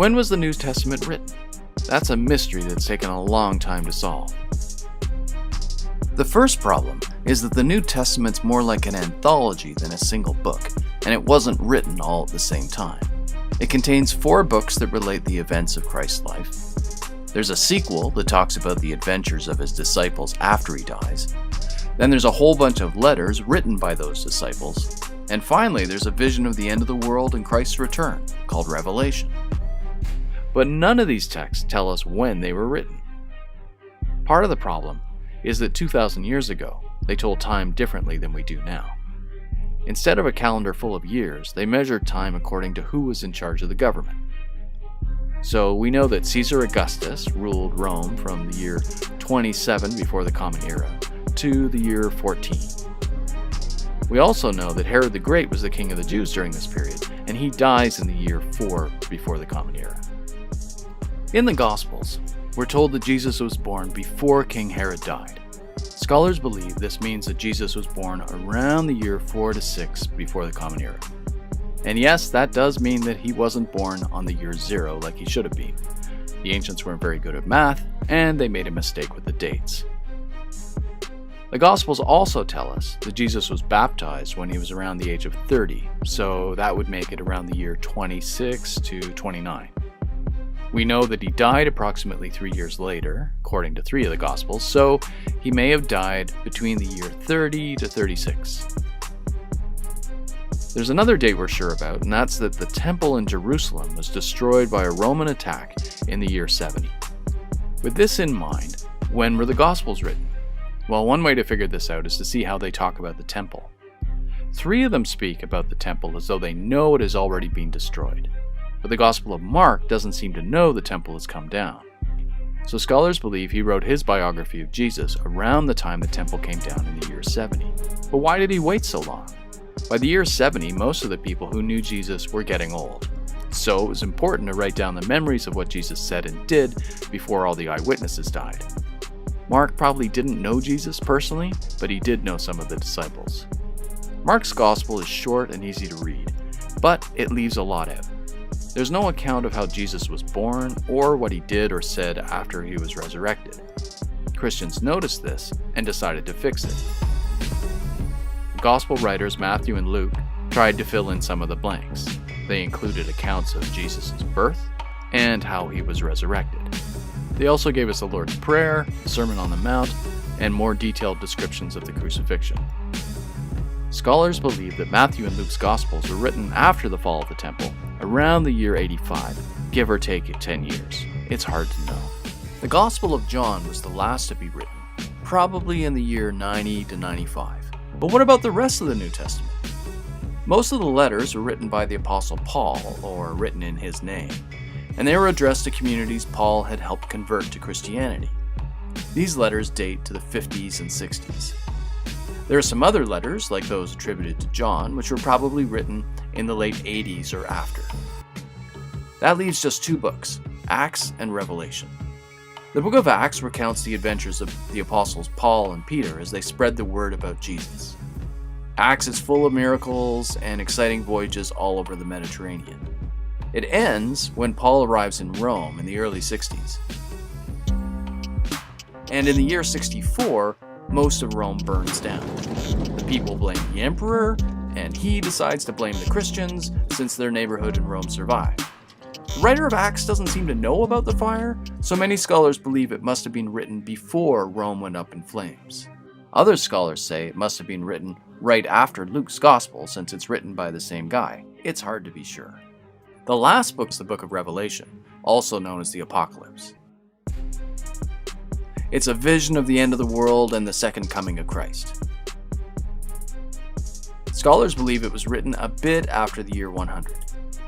When was the New Testament written? That's a mystery that's taken a long time to solve. The first problem is that the New Testament's more like an anthology than a single book, and it wasn't written all at the same time. It contains 4 books that relate the events of Christ's life. There's a sequel that talks about the adventures of his disciples after he dies. Then there's a whole bunch of letters written by those disciples. And finally, there's a vision of the end of the world and Christ's return, called Revelation. But none of these texts tell us when they were written. Part of the problem is that 2,000 years ago, they told time differently than we do now. Instead of a calendar full of years, they measured time according to who was in charge of the government. So we know that Caesar Augustus ruled Rome from the year 27 before the Common Era to the year 14. We also know that Herod the Great was the king of the Jews during this period, and he dies in the year 4 before the Common Era. In the Gospels, we're told that Jesus was born before King Herod died. Scholars believe this means that Jesus was born around the year 4 to 6 before the Common Era. And yes, that does mean that he wasn't born on the year 0 like he should have been. The ancients weren't very good at math, and they made a mistake with the dates. The Gospels also tell us that Jesus was baptized when he was around the age of 30, so that would make it around the year 26 to 29. We know that he died approximately 3 years later, according to 3 of the Gospels, so he may have died between the year 30 to 36. There's another date we're sure about, and that's that the temple in Jerusalem was destroyed by a Roman attack in the year 70. With this in mind, when were the Gospels written? Well, one way to figure this out is to see how they talk about the temple. 3 of them speak about the temple as though they know it has already been destroyed. But the Gospel of Mark doesn't seem to know the temple has come down. So scholars believe he wrote his biography of Jesus around the time the temple came down in the year 70. But why did he wait so long? By the year 70, most of the people who knew Jesus were getting old. So it was important to write down the memories of what Jesus said and did before all the eyewitnesses died. Mark probably didn't know Jesus personally, but he did know some of the disciples. Mark's Gospel is short and easy to read, but it leaves a lot out. There's no account of how Jesus was born or what he did or said after he was resurrected. Christians noticed this and decided to fix it. The Gospel writers Matthew and Luke tried to fill in some of the blanks. They included accounts of Jesus' birth and how he was resurrected. They also gave us the Lord's Prayer, the Sermon on the Mount, and more detailed descriptions of the crucifixion. Scholars believe that Matthew and Luke's Gospels were written after the fall of the temple, around the year 85, give or take 10 years. It's hard to know. The Gospel of John was the last to be written, probably in the year 90 to 95. But what about the rest of the New Testament? Most of the letters were written by the Apostle Paul, or written in his name, and they were addressed to communities Paul had helped convert to Christianity. These letters date to the 50s and 60s. There are some other letters, like those attributed to John, which were probably written in the late 80s or after. That leaves just 2 books, Acts and Revelation. The book of Acts recounts the adventures of the apostles Paul and Peter as they spread the word about Jesus. Acts is full of miracles and exciting voyages all over the Mediterranean. It ends when Paul arrives in Rome in the early 60s. And in the year 64, most of Rome burns down. The people blame the emperor, and he decides to blame the Christians since their neighborhood in Rome survived. The writer of Acts doesn't seem to know about the fire, so many scholars believe it must have been written before Rome went up in flames. Other scholars say it must have been written right after Luke's Gospel since it's written by the same guy. It's hard to be sure. The last book is the book of Revelation, also known as the Apocalypse. It's a vision of the end of the world and the second coming of Christ. Scholars believe it was written a bit after the year 100.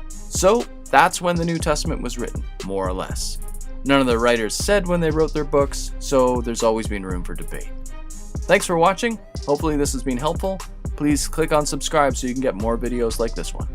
So that's when the New Testament was written, more or less. None of the writers said when they wrote their books, so there's always been room for debate. Thanks for watching. Hopefully this has been helpful. Please click on subscribe so you can get more videos like this one.